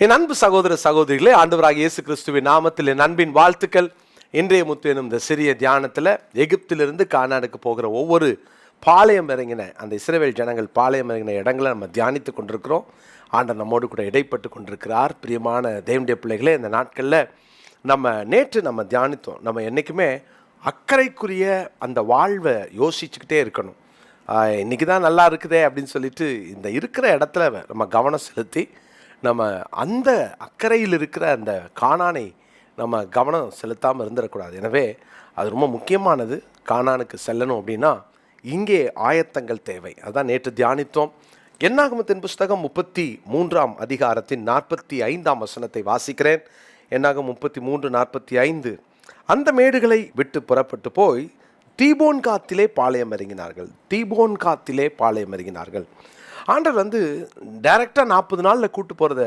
என் அன்பு சகோதர சகோதரிகளே, ஆண்டவராகிய இயேசு கிறிஸ்துவின் நாமத்தில் என் அன்பின் வாழ்த்துக்கள். இன்றைய முத்து எனும் இந்த சிறிய தியானத்தில் எகிப்திலிருந்து கானானுக்கு போகிற ஒவ்வொரு பாளையம் இறங்கின அந்த இஸ்ரவேல் ஜனங்கள் பாளையம் இறங்கின இடங்களை நம்ம தியானித்து கொண்டிருக்கிறோம். ஆண்டவர் நம்மோடு கூட இடைப்பட்டு கொண்டிருக்கிறார். பிரியமான தேவனுடைய பிள்ளைகளே, இந்த நாட்களில் நேற்று நம்ம தியானித்தோம். நம்ம என்றைக்குமே அக்கறைக்குரிய அந்த வாழ்வை யோசிச்சுக்கிட்டே இருக்கணும். இன்றைக்கி தான் நல்லா இருக்குதே அப்படின்னு சொல்லிட்டு இந்த இருக்கிற இடத்துல நம்ம கவனம் செலுத்தி நம்ம அந்த அக்கறையில் இருக்கிற அந்த கானானை நம்ம கவனம் செலுத்தாமல் இருந்துடக்கூடாது. எனவே அது ரொம்ப முக்கியமானது. கானானுக்கு செல்லணும் அப்படின்னா இங்கே ஆயத்தங்கள் தேவை. அதுதான் நேற்று தியானித்தோம். என்னாகமத்தின் புஸ்தகம் 33ஆம் அதிகாரத்தின் 45ஆம் வசனத்தை வாசிக்கிறேன். என்னாகம் 33:45. அந்த மேடுகளை விட்டு புறப்பட்டு போய் தீபோன்காத்திலே பாளையம் இறங்கினார்கள். தீபோன்காத்திலே பாளையம் இறங்கினார்கள். ஆண்டவர் டைரெக்டாக 40 நாளில் கூட்டு போகிறத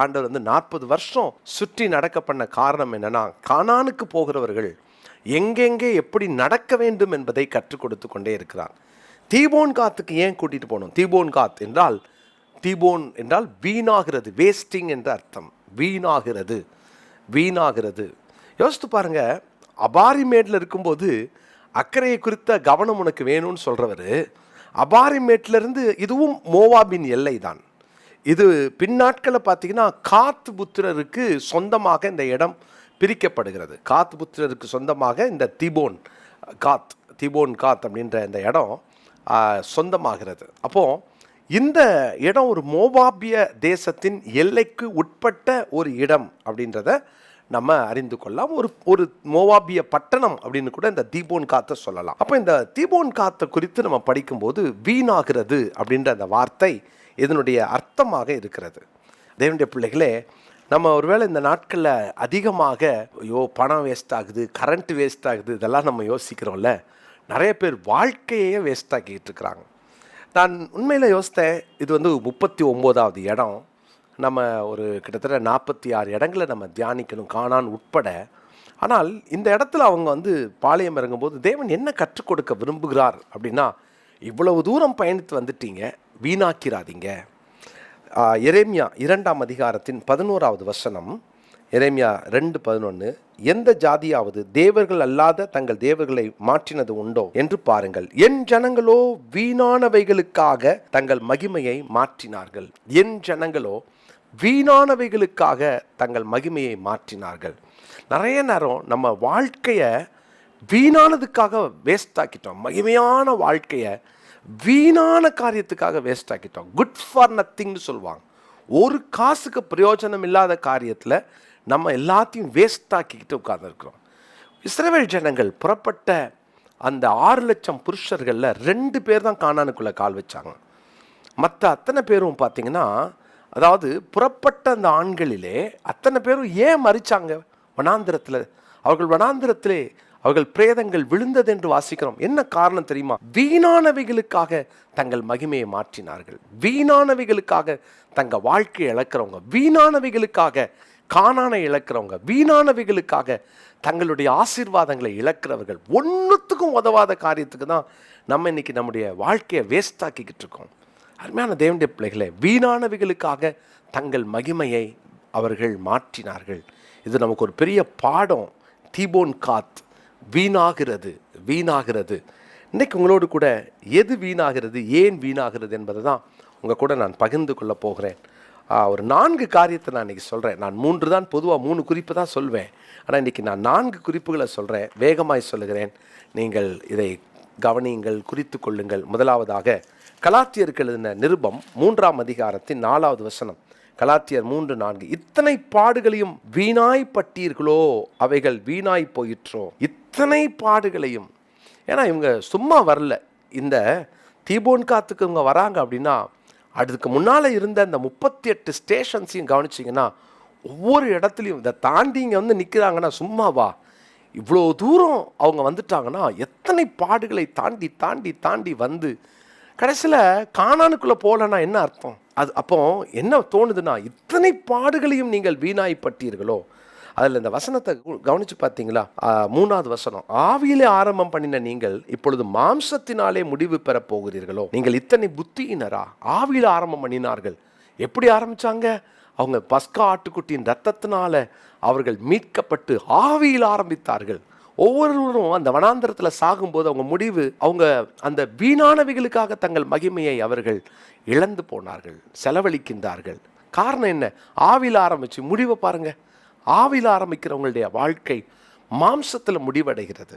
ஆண்டவர் 40 வருஷம் சுற்றி நடக்க பண்ண காரணம் என்னென்னா, கானானுக்கு போகிறவர்கள் எங்கெங்கே எப்படி நடக்க வேண்டும் என்பதை கற்றுக் கொடுத்து கொண்டே இருக்கிறார். தீபோன்காத்துக்கு ஏன் கூட்டிகிட்டு போகணும்? தீபோன்காத் என்றால் வீணாகிறது, வேஸ்டிங் என்ற அர்த்தம். வீணாகிறது, வீணாகிறது. யோசித்து பாருங்க, அபாரிமேட்டில் இருக்கும்போது அக்கறையை குறித்த கவனம் உனக்கு வேணும்னு சொல்கிறவர், அபாரிமேட்டிலிருந்து இதுவும் மோவாபின் எல்லை தான். இது பின்னாட்களை பார்த்தீங்கன்னா காத் புத்திரருக்கு சொந்தமாக இந்த இடம் பிரிக்கப்படுகிறது. காத் புத்திரருக்கு சொந்தமாக இந்த தீபோன் காத் அப்படின்ற இந்த இடம் சொந்தமாகிறது. அப்போது இந்த இடம் ஒரு மோவாபிய தேசத்தின் எல்லைக்கு உட்பட்ட ஒரு இடம் அப்படின்றத நம்ம அறிந்து கொள்ளலாம். ஒரு மோவாபிய பட்டணம் அப்படின்னு கூட இந்த தீபோன் காத்தை சொல்லலாம். அப்போ இந்த தீபோன் காத்தை குறித்து நம்ம படிக்கும்போது வீணாகிறது அப்படின்ற அந்த வார்த்தை இதனுடைய அர்த்தமாக இருக்கிறது. தேவனுடைய பிள்ளைகளே, நம்ம ஒருவேளை இந்த நாட்களில் அதிகமாக பணம் வேஸ்ட் ஆகுது, கரண்ட் வேஸ்ட் ஆகுது, இதெல்லாம் நம்ம யோசிக்கிறோம்ல. நிறைய பேர் வாழ்க்கையே வேஸ்ட் ஆக்கிட்டு இருக்கிறாங்க. நான் உண்மையில் யோசித்தேன், இது 39வது இடம். நம்ம ஒரு கிட்டத்தட்ட 46 இடங்களை நம்ம தியானிக்கணும், கானான் உட்பட. ஆனால் இந்த இடத்துல அவங்க பாளையம் இறங்கும்போது தேவன் என்ன கற்றுக் கொடுக்க விரும்புகிறார் அப்படின்னா, இவ்வளவு தூரம் பயணித்து வந்துட்டீங்க, வீணாக்கிறாதீங்க. எரேமியா 2ஆம் அதிகாரத்தின் 11வது வசனம், எரேமியா 2:11. எந்த ஜாதியாவது தேவர்கள் அல்லாத தங்கள் தேவர்களை மாற்றினது உண்டோ என்று பாருங்கள். என் ஜனங்களோ வீணானவைகளுக்காக தங்கள் மகிமையை மாற்றினார்கள். என் ஜனங்களோ வீணானவைகளுக்காக தங்கள் மகிமையை மாற்றினார்கள். நிறைய நேரம் நம்ம வாழ்க்கையை வீணானதுக்காக வேஸ்ட் ஆக்கிட்டோம். மகிமையான வாழ்க்கையை வீணான காரியத்துக்காக வேஸ்ட் ஆக்கிட்டோம். குட் ஃபார் நத்திங்னு சொல்லுவாங்க. ஒரு காசுக்கு பிரயோஜனம் இல்லாத காரியத்தில் நம்ம எல்லாத்தையும் வேஸ்ட் ஆக்கிக்கிட்டு உட்கார்ந்துருக்கிறோம். இஸ்ரவேல் ஜனங்கள் புறப்பட்ட அந்த 6 லட்சம் புருஷர்களில் 2 பேர் தான் கானானுக்குள்ளே கால் வச்சாங்க. மற்ற அத்தனை பேரும் பார்த்தீங்கன்னா, அதாவது புறப்பட்ட அந்த ஆண்களிலே அத்தனை பேரும் ஏன் மறிச்சாங்க? வனாந்திரத்தில் அவர்கள் பிரேதங்கள் விழுந்தது என்று வாசிக்கிறோம். என்ன காரணம் தெரியுமா? வீணானவைகளுக்காக தங்கள் மகிமையை மாற்றினார்கள். வீணானவைகளுக்காக தங்கள் வாழ்க்கையை இழக்கிறவங்க, வீணானவைகளுக்காக கானானை இழக்கிறவங்க, வீணானவைகளுக்காக தங்களுடைய ஆசீர்வாதங்களை இழக்கிறவர்கள், ஒன்றுத்துக்கும் உதவாத காரியத்துக்கு தான் நம்ம இன்னைக்கு நம்முடைய வாழ்க்கையை வேஸ்ட் ஆக்கிக்கிட்டு இருக்கோம். அருமையான தேவனுடைய பிள்ளைகளே, வீணானவைகளுக்காக தங்கள் மகிமையை அவர்கள் மாற்றினார்கள். இது நமக்கு ஒரு பெரிய பாடம். தீபோன் காத் வீணாகிறது, வீணாகிறது. இன்றைக்கு உங்களோடு கூட எது வீணாகிறது, ஏன் வீணாகிறது என்பதை தான் உங்கள் கூட நான் பகிர்ந்து கொள்ள போகிறேன். ஒரு 4 காரியத்தை நான் இன்றைக்கி சொல்கிறேன். நான் 3 தான், பொதுவாக 3 குறிப்பு தான் சொல்வேன். ஆனால் இன்றைக்கி நான் 4 குறிப்புகளை சொல்கிறேன். வேகமாய் சொல்லுகிறேன், நீங்கள் இதை கவனியுங்கள், குறித்து கொள்ளுங்கள். முதலாவதாக கலாத்தியருக்கு எழுதின நிருபம் 3ஆம் அதிகாரத்தின் 4வது வசனம். கலாத்தியர் 3:4. இத்தனை பாடுகளையும் வீணாய்ப்பட்டீர்களோ, அவைகள் வீணாய் போயிற்றோ. இத்தனை பாடுகளையும். ஏன்னா இவங்க சும்மா வரல. இந்த தீபோன் காத்துக்கு இவங்க வராங்க அப்படின்னா, அதுக்கு முன்னால் இருந்த அந்த 38 ஸ்டேஷன்ஸையும் கவனிச்சிங்கன்னா, ஒவ்வொரு இடத்துலையும் இதை தாண்டி இங்கே நிற்கிறாங்கன்னா சும்மாவா? இவ்வளோ தூரம் அவங்க வந்துட்டாங்கன்னா எத்தனை பாடுகளை தாண்டி தாண்டி தாண்டி வந்து கடைசியில் கானானுக்குள்ளே போகலன்னா என்ன அர்த்தம்? அது அப்போ என்ன தோணுதுன்னா, இத்தனை பாடுகளையும் நீங்கள் வீணாய்ப்பட்டீர்களோ. அதில் இந்த வசனத்தை கவனித்து பார்த்தீங்களா? 3வது வசனம், ஆவியிலே ஆரம்பம் பண்ணின நீங்கள் இப்பொழுது மாம்சத்தினாலே முடிவு பெற போகிறீர்களோ. நீங்கள் இத்தனை புத்தியினரா? ஆவியில் ஆரம்பம் பண்ணினார்கள். எப்படி ஆரம்பித்தாங்க? அவங்க பஸ்கா ஆட்டுக்குட்டியின் ரத்தத்தினால அவர்கள் மீட்கப்பட்டு ஆவியில் ஆரம்பித்தார்கள். ஒவ்வொருவரும் அந்த வனாந்தரத்தில் சாகும்போது அவங்க முடிவு, அவங்க அந்த வீணானவைகளுக்காக தங்கள் மகிமையை அவர்கள் இழந்து போனார்கள், செலவழிக்கின்றார்கள். காரணம் என்ன? ஆவியில் ஆரம்பிச்சு முடிவை பாருங்க. ஆவியில் ஆரம்பிக்கிறவங்களுடைய வாழ்க்கை மாம்சத்தில் முடிவடைகிறது.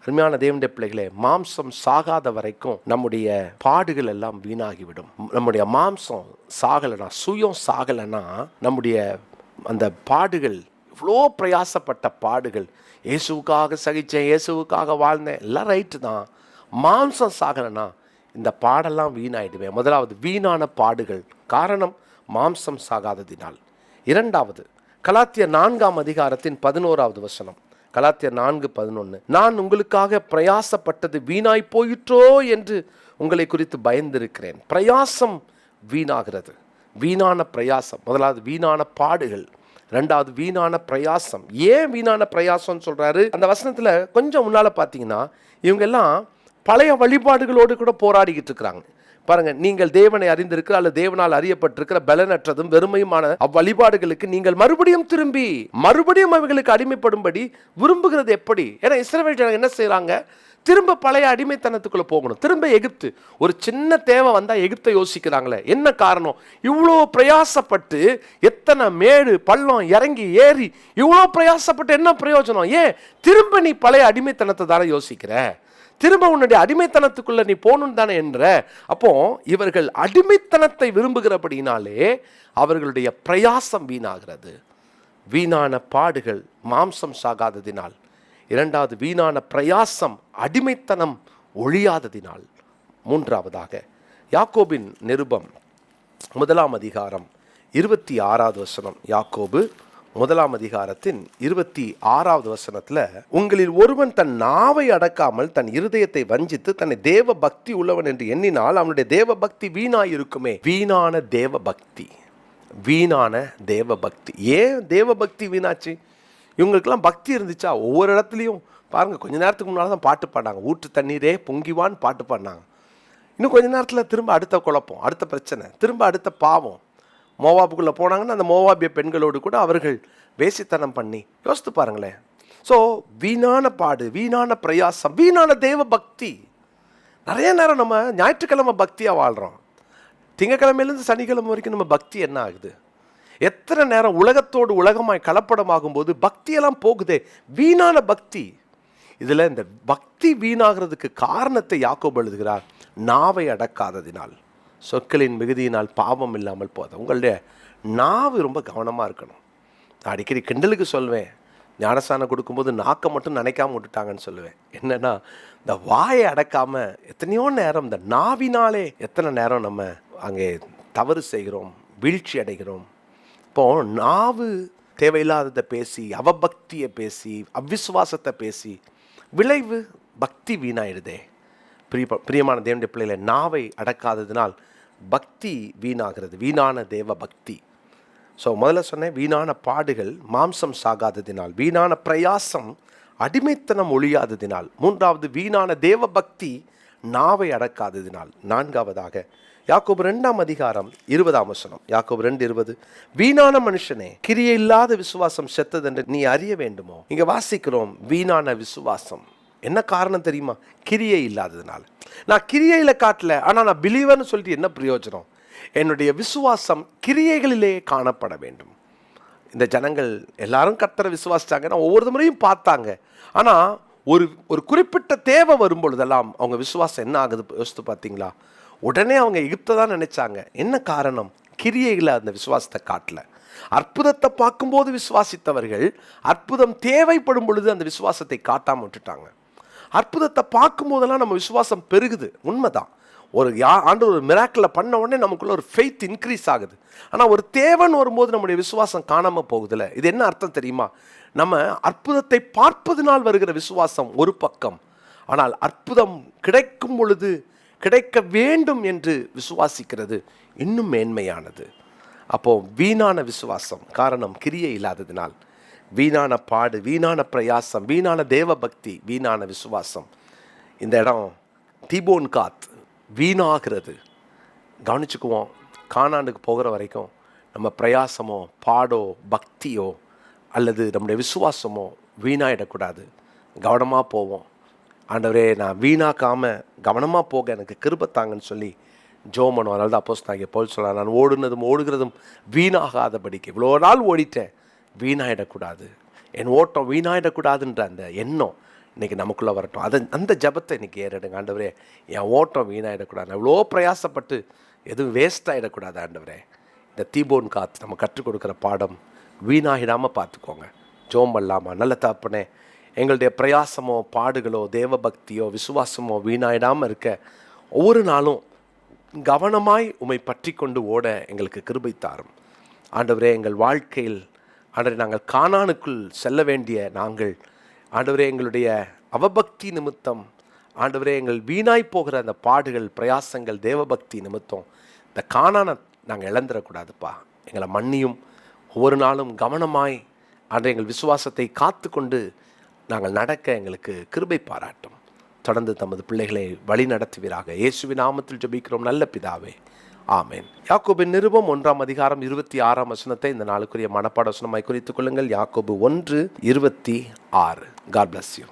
அருமையான தேவனுடைய பிள்ளைகளே, மாம்சம் சாகாத வரைக்கும் நம்முடைய பாடுகள் எல்லாம் வீணாகிவிடும். நம்முடைய மாம்சம் சாகலைன்னா, சுயம் சாகலைன்னா, நம்முடைய அந்த பாடுகள், இவ்வளோ பிரயாசப்பட்ட பாடுகள், இயேசுவுக்காக சகித்தேன், இயேசுவுக்காக வாழ்ந்தேன், எல்லாம் ரைட்டு தான். மாம்சம் சாகலைன்னா இந்த பாடெல்லாம் வீணாயிடுவேன். முதலாவது வீணான பாடுகள், காரணம் மாம்சம் சாகாததினால். இரண்டாவது, கலாத்தியர் 4ஆம் அதிகாரத்தின் 11வது வசனம். கலாத்தியர் 4:11, நான் உங்களுக்காக பிரயாசப்பட்டது வீணாய் போயிற்றோ என்று உங்களை குறித்து பயந்திருக்கிறேன். பிரயாசம் வீணாகிறது. வீணான பிரயாசம். முதலாவது வீணான பாடுகள், ரெண்டாவது வீணான பிரயாசம். ஏன் வீணான பிரயாசம்னு சொல்றாரு? அந்த வசனத்துல கொஞ்சம் முன்னால பார்த்தீங்கன்னா, இவங்க எல்லாம் பழைய வழிபாடுகளோடு கூட போராடிக்கிட்டு இருக்கிறாங்க. பாருங்க, நீங்கள் தேவனை அறிந்திருக்கிற அல்லது தேவனால் அறியப்பட்டிருக்கிற பலனற்றதும் வெறுமையுமான அவ்வழிபாடுகளுக்கு நீங்கள் மறுபடியும் அவைகளுக்கு அடிமைப்படும்படி விரும்புகிறது எப்படி? ஏன்னா இஸ்ரவேல் ஜனங்க என்ன செய்யறாங்க? திரும்ப பழைய அடிமைத்தனத்துக்குள்ள போகணும். திரும்ப எகிப்து, ஒரு சின்ன தேவை வந்தா எகிப்தை யோசிக்கிறாங்களே. என்ன காரணம்? இவ்வளோ பிரயாசப்பட்டு, எத்தனை மேடு பள்ளம் இறங்கி ஏறி இவ்வளோ பிரயாசப்பட்டு என்ன பிரயோஜனம்? ஏன் திரும்ப நீ பழைய அடிமைத்தனத்தை தானே யோசிக்கிற? திரும்ப உன்னுடைய அடிமைத்தனத்துக்குள்ள நீ போகணும் தானே என்ற. அப்போ இவர்கள் அடிமைத்தனத்தை விரும்புகிறபடினாலே அவர்களுடைய பிரயாசம் வீணாகிறது. வீணான பாடுகள் மாம்சம் சாகாததினால். இரண்டாவது வீணான பிரயாசம் அடிமைத்தனம் ஒழியாததினால். மூன்றாவதாக யாக்கோபின் நிருபம் 1ஆம் அதிகாரம் 26வது வசனம். யாக்கோபு 1ஆம் அதிகாரத்தின் 26வது வசனத்துல, உங்களில் ஒருவன் தன் நாவை அடக்காமல் தன் இருதயத்தை வஞ்சித்து தன்னை தேவ பக்தி உள்ளவன் என்று எண்ணினால் அவனுடைய தேவ பக்தி வீணாய் இருக்குமே. வீணான தேவ பக்தி, வீணான தேவ பக்தி. ஏன் தேவ பக்தி வீணாச்சு? இவங்களுக்கெல்லாம் பக்தி இருந்துச்சா? ஒவ்வொரு இடத்துலையும் பாருங்க, கொஞ்ச நேரத்துக்கு முன்னால் தான் பாட்டு பாடினாங்க, ஊற்று தண்ணீரே பொங்கிவான்னு பாட்டு பாடினாங்க. இன்னும் கொஞ்ச நேரத்தில் திரும்ப அடுத்த குழப்பம், அடுத்த பிரச்சனை, திரும்ப அடுத்த பாவம். மோவாபுக்குள்ளே போனாங்கன்னா அந்த மோவாபிய பெண்களோடு கூட அவர்கள் வேசித்தனம் பண்ணி, யோசித்து பாருங்களேன். ஸோ வீணான பாடு, வீணான பிரயாசம், வீணான தேவ பக்தி. நிறைய நேரம் நம்ம ஞாயிற்றுக்கிழமை பக்தியாக வாழ்கிறோம். திங்கக்கிழமையிலேருந்து சனிக்கிழமை வரைக்கும் நம்ம பக்தி என்ன ஆகுது? எத்தனை நேரம் உலகத்தோடு உலகமாய் கலப்படமாகும் போது பக்தியெல்லாம் போகுதே, வீணான பக்தி. இதில் இந்த பக்தி வீணாகிறதுக்கு காரணத்தை யாக்கோபு எழுதுகிறார். நாவை அடக்காததினால், சொற்களின் மிகுதியினால் பாவம் இல்லாமல் போதும். உங்களுடைய நாவு ரொம்ப கவனமாக இருக்கணும். நான் அடிக்கடி கிண்டலுக்கு சொல்வேன், ஞானஸ்தானம் கொடுக்கும்போது நாக்கை மட்டும் நினைக்காம விட்டுட்டாங்கன்னு சொல்லுவேன். என்னன்னா, இந்த வாயை அடக்காமல் எத்தனையோ நேரம் இந்த நாவினாலே எத்தனை நேரம் நம்ம அங்கே தவறு செய்கிறோம், வீழ்ச்சி அடைகிறோம். இப்போ நாவு தேவையில்லாததை பேசி, அவபக்தியை பேசி, அவ்விசுவாசத்தை பேசி, விளைவு பக்தி வீணாயிடுதே. பிரியமான தேவனுடைய பிள்ளைகளை, நாவை அடக்காததினால் பக்தி வீணாகிறது, வீணான தேவ பக்தி. ஸோ முதல்ல சொன்னேன், வீணான பாடுகள் மாம்சம் சாகாததினால். வீணான பிரயாசம் அடிமைத்தனம் ஒழியாததினால். மூன்றாவது வீணான தேவ பக்தி நாவை அடக்காததினால். நான்காவதாக யாக்கோபு 2ஆம் அதிகாரம் 20ஆம் வசனம். யாக்கோபு 2:20, வீணான மனுஷனே, கிரியை இல்லாத விசுவாசம் செத்ததென்று நீ அறிய வேண்டுமோ. இங்க வாசிக்கிறோம் வீணான விசுவாசம். என்ன காரணம் தெரியுமா? கிரியை இல்லாததுனால. நான் கிரியையில காட்டல, ஆனா நான் பிலீவர்னு சொல்லிட்டு என்ன பிரயோஜனம்? என்னுடைய விசுவாசம் கிரியைகளிலே காணப்பட வேண்டும். இந்த ஜனங்கள் எல்லாரும் கர்த்தரை விசுவாசிச்சாங்கன்னா ஒவ்வொரு முறையும் பார்த்தாங்க. ஆனா ஒரு குறிப்பிட்ட தேவை வரும் பொழுதெல்லாம் அவங்க விசுவாசம் என்ன ஆகுது யோசித்து பார்த்தீங்களா? உடனே அவங்க எகிப்தை தான் நினைச்சாங்க. என்ன காரணம்? கிரியைகளை அந்த விசுவாசத்தை காட்டல. அற்புதத்தை பார்க்கும்போது விசுவாசித்தவர்கள் அற்புதம் தேவைப்படும் பொழுது அந்த விசுவாசத்தை காட்டாம விட்டுட்டாங்க. அற்புதத்தை பார்க்கும் போதெல்லாம் நம்ம விசுவாசம் பெருகுது, உண்மைதான். ஒரு ஆண்டு ஒரு மிராக்கில் பண்ண உடனே நமக்குள்ள ஒரு ஃபெய்த் இன்க்ரீஸ் ஆகுது. ஆனால் ஒரு தேவைன்னு வரும்போது நம்முடைய விசுவாசம் காணாமல் போகுதுல்ல. இது என்ன அர்த்தம் தெரியுமா? நம்ம அற்புதத்தை பார்ப்பதனால் வருகிற விசுவாசம் ஒரு பக்கம், ஆனால் அற்புதம் கிடைக்கும் பொழுது கிடைக்க வேண்டும் என்று விசுவாசிக்கிறது இன்னும் மேன்மையானது. அப்போ வீணான விசுவாசம், காரணம் கிரியை இல்லாததினால். வீணான பாடு, வீணான பிரயாசம், வீணான தேவ பக்தி, வீணான விசுவாசம். இந்த இடம் தீபோன் காத் வீணாகிறது. கவனிச்சுக்குவோம். கானானுக்கு போகிற வரைக்கும் நம்ம பிரயாசமோ பாடோ பக்தியோ அல்லது நம்முடைய விசுவாசமோ வீணாயிடக்கூடாது. கவனமாக போவோம். ஆண்டவரே, நான் வீணாக்காமல் கவனமாக போக எனக்கு கிருபை தாங்கன்னு சொல்லி ஜெபம் பண்ணுவோம். அதனால தான் அப்போஸ்தலனாகிய பவுல் சொல்றார், நான் ஓடுகிறதும் வீணாகாதபடிக்கு. இவ்வளோ நாள் ஓடிட்டேன், வீணாயிடக்கூடாது, என் ஓட்டம் வீணாயிடக்கூடாதுன்ற அந்த எண்ணம் இன்றைக்கி நமக்குள்ளே வரட்டும். அந்த ஜபத்தை இன்றைக்கி ஏறிடுங்க. ஆண்டவரே, என் ஓட்டம் வீணாயிடக்கூடாது, எவ்வளோ பிரயாசப்பட்டு எதுவும் வேஸ்ட் ஆகிடக்கூடாது. ஆண்டவரே, இந்த தீபோன் காத்து நம்ம கற்றுக் கொடுக்குற பாடம் வீணாகிடாமல் பார்த்துக்கோங்க. ஜெபம் பண்ணலாமா? நல்ல தகப்பனே, எங்களுடைய பிரயாசமோ பாடுகளோ தேவபக்தியோ விசுவாசமோ வீணாயிடாமல் இருக்க ஒவ்வொரு நாளும் கவனமாய் உம்மை பற்றி கொண்டு ஓட எங்களுக்கு கிருபை தாரும். ஆண்டவரே, எங்கள் வாழ்க்கையில் ஆண்டவரே, நாங்கள் கானானுக்குள் செல்ல வேண்டிய நாங்கள் ஆண்டவரே, எங்களுடைய அவபக்தி நிமித்தம் ஆண்டவரே, எங்கள் வீணாய் போகிற அந்த பாடுகள் பிரயாசங்கள் தேவபக்தி நிமித்தம் இந்த கானானை நாங்கள் இழந்துடக்கூடாதுப்பா. எங்களை மன்னியும். ஒவ்வொரு நாளும் கவனமாய் ஆண்டவரே எங்கள் விசுவாசத்தை காத்து கொண்டு நாங்கள் நடக்க எங்களுக்கு கிருபை பாராட்டும். தொடர்ந்து தமது பிள்ளைகளை வழி நடத்துவீராக. இயேசுவின் நாமத்தில் ஜெபிக்கிறோம் நல்ல பிதாவே, ஆமென். யாக்கோபின் நிருபம் 1:26 இந்த நாளுக்குரிய மனப்பாட வசனமாய் குறித்துக் கொள்ளுங்கள். யாக்கோபு 1:26. God bless you.